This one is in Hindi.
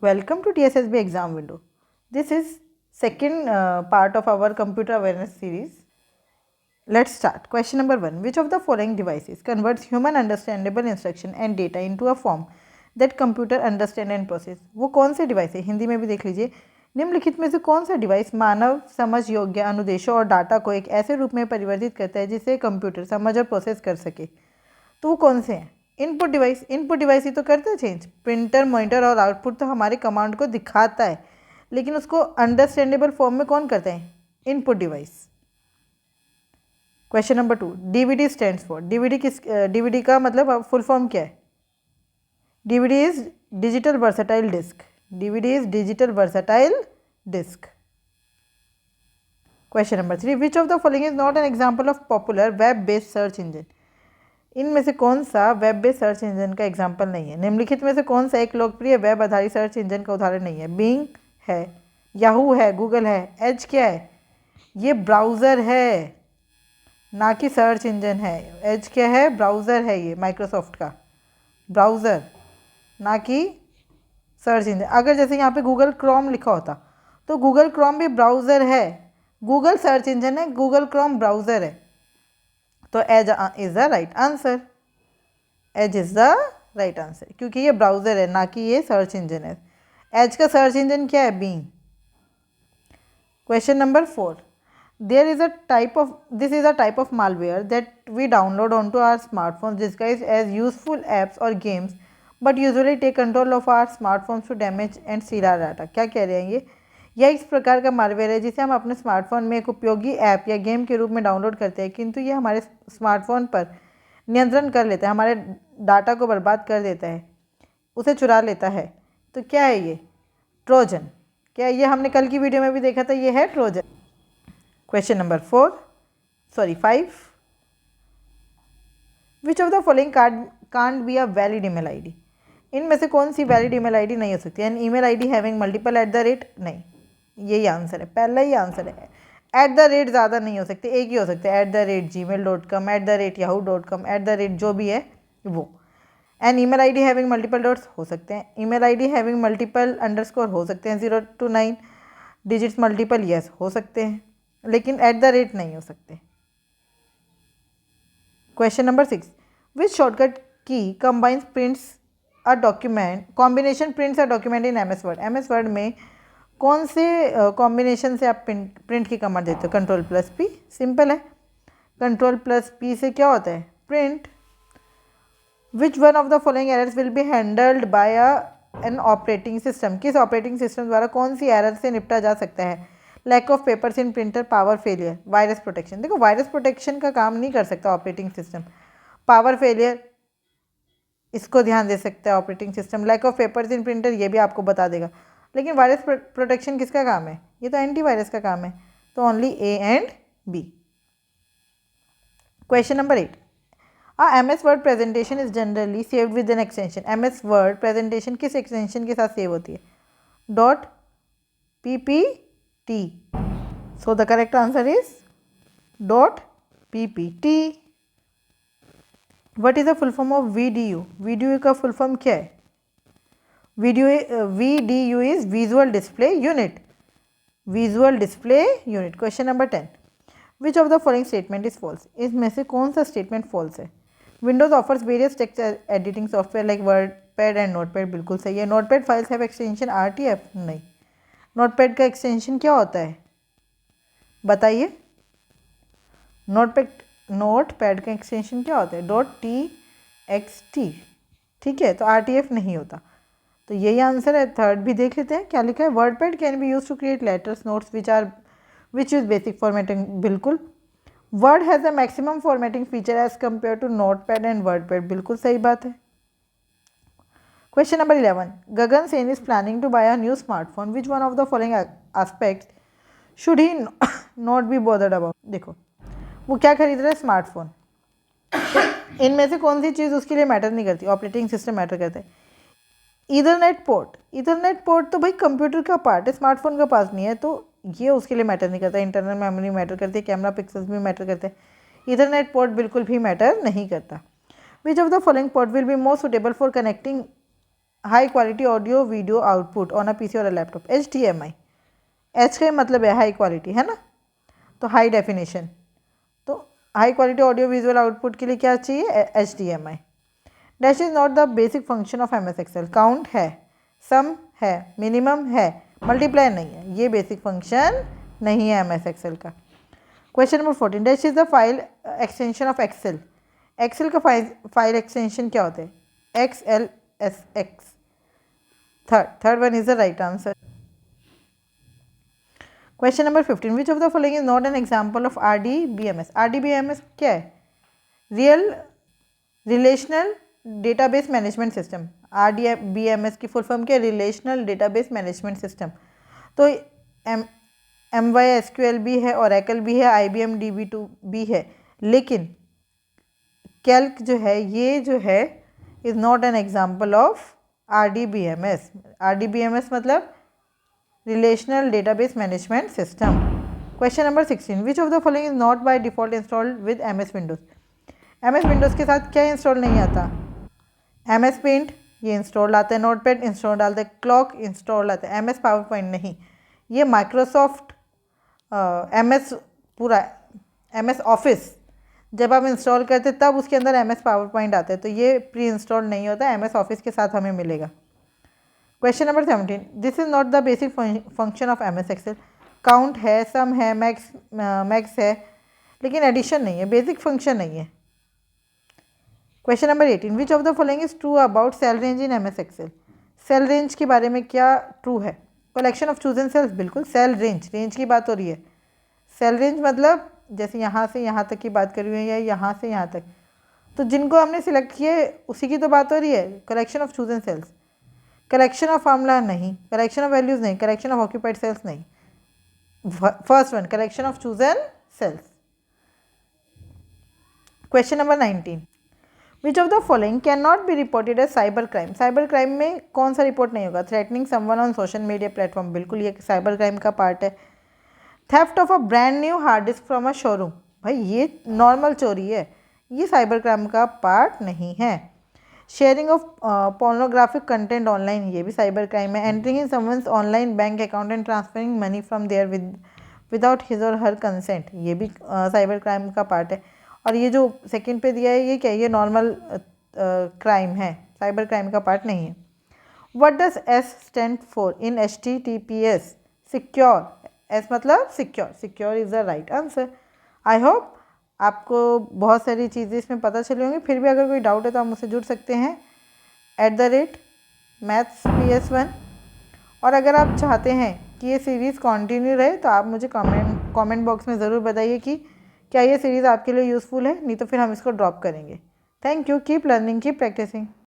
Welcome to TSSB exam window. This is second part of our computer awareness series. Let's start. Question number 1. Which of the following devices converts human understandable instruction and data into a form that computer understand and process? वो कौन से डिवाइस है? हिंदी में भी देख लीजिए. निम्नलिखित में से कौन सा डिवाइस मानव समझ योग्य अनुदेशों और डाटा को एक ऐसे रूप में परिवर्तित करता है जिसे कंप्यूटर समझ और प्रोसेस कर सके? तो वो कौन से हैं? इनपुट डिवाइस ही तो करता है चेंज. प्रिंटर, मॉनिटर और आउटपुट तो हमारे कमांड को दिखाता है, लेकिन उसको अंडरस्टैंडेबल फॉर्म में कौन करता है? Input device. Question number 2. DVD stands for. DVD का मतलब फुल फॉर्म क्या है? DVD is digital versatile disc. DVD is digital versatile disc. Question number 3. Which of the following is not an example of popular web based search engine? इनमें से कौन सा वेब बेस्ड सर्च इंजन का एग्जाम्पल नहीं है? निम्नलिखित में से कौन सा एक लोकप्रिय वेब आधारित सर्च इंजन का उदाहरण नहीं है? बिंग है, याहू है, गूगल है. एज क्या है? ये ब्राउज़र है, ना कि सर्च इंजन है. एज क्या है? ब्राउज़र है. ये माइक्रोसॉफ्ट का ब्राउज़र, ना कि सर्च इंजन. अगर जैसे यहाँ पे गूगल क्रोम लिखा होता तो गूगल क्रोम भी ब्राउज़र है. गूगल सर्च इंजन है, गूगल क्रोम ब्राउज़र है. तो Edge is the right answer. Edge is the right answer, क्योंकि ये ब्राउज़र है, ना कि ये सर्च इंजन है. एज का सर्च इंजन क्या है? Bing. Question number 4. This is a type of malware that we download onto our smartphones disguised as useful apps or games, but usually take control of our smartphones to damage and steal our data. क्या कह रहे हैं ये? यह इस प्रकार का मालवेयर है जिसे हम अपने स्मार्टफोन में एक उपयोगी ऐप या गेम के रूप में डाउनलोड करते हैं, किंतु ये हमारे स्मार्टफोन पर नियंत्रण कर लेता है, हमारे डाटा को बर्बाद कर देता है, उसे चुरा लेता है. तो क्या है ये? ट्रोजन. क्या ये हमने कल की वीडियो में भी देखा था, ये है Trojan. Question number 5. Which of the following can't be a valid email ID? इनमें से कौन सी वैलिड ईमेल आईडी नहीं हो सकती? An email ID having multiple @, नहीं. यही आंसर है, पहला ही आंसर है. @ ज़्यादा नहीं हो सकते, एक ही हो सकते हैं. @gmail.com, @yahoo.com, जो भी है वो. An email ID having multiple dots हो सकते हैं. Email ID having multiple underscore हो सकते हैं. 0 to 9 डिजिट्स मल्टीपल यस हो सकते हैं, लेकिन @ नहीं हो सकते. Question number 6. विच शॉर्टकट की combination prints a document in MS word? MS word में कौन से कॉम्बिनेशन से आप प्रिंट की कमांड देते हो? Ctrl+P. सिंपल है. Ctrl+P से क्या होता है? Print. Which one of the following errors will be handled by an operating system? किस ऑपरेटिंग सिस्टम द्वारा कौन सी एरर से निपटा जा सकता है? Lack of papers in printer, power failure, virus protection. देखो, वायरस प्रोटेक्शन का काम नहीं कर सकता ऑपरेटिंग सिस्टम. पावर फेलियर, इसको ध्यान दे सकता है operating system. Lack of papers in printer, ये भी आपको बता देगा. लेकिन वायरस प्रोटेक्शन किसका काम है? ये तो एंटीवायरस का काम है. तो only A and B. Question number 8. MS word presentation is generally saved with an extension. MS word presentation किस एक्सटेंशन के साथ सेव होती है? .ppt. So the correct answer is .ppt. What is the full form of VDU? VDU का full form क्या है? VDU is Visual Display Unit. Visual Display Unit. Question number 10. Which of the following statement is false? इसमें से कौन सा statement false है? Windows offers various text editing software like WordPad and Notepad. बिल्कुल सही है. Notepad files have extension RTF? नहीं. Notepad का extension क्या होता है? बताइए. नोटपैड का एक्सटेंशन क्या होता है? .txt. ठीक है, तो RTF नहीं होता. तो यही आंसर है. थर्ड भी देख लेते हैं क्या लिखा है. WordPad can be use to create letters, notes which use basic formatting. बिल्कुल. Word has a maximum formatting feature as compare to Notepad and WordPad. बिल्कुल सही बात है. Question number 11. Gagan Sen is planning to buy a new smartphone. Which one of the following aspects should he not be bothered about? देखो, वो क्या खरीद रहा है? स्मार्टफोन. इनमें से कौन सी चीज़ उसके लिए मैटर नहीं करती? ऑपरेटिंग सिस्टम मैटर करता है. ईथरनेट पोर्ट तो भाई कंप्यूटर का पार्ट है, स्मार्टफोन का पास नहीं है, तो ये उसके लिए मैटर नहीं करता. इंटरनल मेमोरी मैटर करती है, कैमरा पिक्सल्स भी मैटर करते हैं. ईथरनेट पोर्ट बिल्कुल भी मैटर नहीं करता. विच of the following port will be more suitable for connecting high quality audio video output on a PC और अ लैपटॉप, HDMI। एच का मतलब है हाई क्वालिटी, है ना, तो हाई डेफिनेशन। तो high quality audio visual output के लिए क्या चाहिए, HDMI। Dash is not the basic function of MS Excel। Count है, सम है, मिनिमम है, मल्टीप्लाई नहीं है, ये बेसिक फंक्शन नहीं है MS Excel का। Question number 14, dash is the file extension of Excel. Excel का फाइल एक्सटेंशन क्या होता है, XLSX। Third one is the right answer. Question number 15, which of the following is not an example of RDBMS। RDBMS क्या है, relational database management system. RDBMS की फुल फॉर्म क्या है, रिलेशनल डेटाबेस मैनेजमेंट सिस्टम। तो MySQL भी है, Oracle भी है, IBM DB2 भी है, लेकिन कैल्क जो है, ये जो है is not an example of RDBMS। RDBMS मतलब relational database management system. Question number 16, which of the following is not by default installed with MS Windows. MS Windows के साथ क्या इंस्टॉल नहीं आता, MS पेंट ये इंस्टॉल आता है, नोटपैड इंस्टॉल आता है, क्लॉक इंस्टॉल आता है, MS पावर पॉइंट नहीं। ये माइक्रोसॉफ्ट MS पूरा MS ऑफिस जब आप इंस्टॉल करते तब उसके अंदर MS पावर पॉइंट आता है, तो ये प्री इंस्टॉल नहीं होता, MS ऑफिस के साथ हमें मिलेगा। Question number 17, this is not the basic function of MS Excel। Count है, सम है, मैक्स है, लेकिन एडिशन नहीं है, बेसिक फंक्शन नहीं है। Question number 18, which of the following is true about cell range in MS Excel। Cell range के बारे में क्या ट्रू है, कलेक्शन ऑफ चूजन सेल्स, बिल्कुल। सेल रेंज की बात हो रही है। सेल रेंज मतलब जैसे यहाँ से यहाँ तक की बात करी हुई है, या यहाँ से यहाँ तक, तो जिनको हमने सिलेक्ट किए उसी की तो बात हो रही है। Collection of chosen cells, collection of formula नहीं, कलेक्शन ऑफ वैल्यूज नहीं, कलेक्शन ऑफ ऑक्यूपाइड सेल्स नहीं। First one, collection of chosen cells. Question number 19, which of the following can not be reported as cyber crime. Cyber crime में कौन सा रिपोर्ट नहीं होगा, threatening someone on social media platform, बिल्कुल ये साइबर क्राइम का पार्ट है। Theft of a brand new hard disk from a showroom, भाई ये नॉर्मल चोरी है, ये साइबर क्राइम का पार्ट नहीं है। Sharing of pornographic content online, ये भी साइबर क्राइम है। Entering in someone's online bank account and transferring money from there without his or her consent, ये भी साइबर क्राइम का पार्ट है। और ये जो सेकंड पे दिया है ये क्या है, ये नॉर्मल क्राइम है, साइबर क्राइम का पार्ट नहीं है। What does S stand for in HTTPS, secure. S मतलब secure is the right answer. I hope आपको बहुत सारी चीज़ें इसमें पता चली होंगी। फिर भी अगर कोई डाउट है तो आप मुझसे जुड़ सकते हैं @mathspS1। और अगर आप चाहते हैं कि ये सीरीज़ कंटिन्यू रहे तो आप मुझे कमेंट बॉक्स में ज़रूर बताइए कि क्या ये सीरीज़ आपके लिए यूज़फुल है, नहीं तो फिर हम इसको ड्रॉप करेंगे। Thank you, keep learning, keep practising.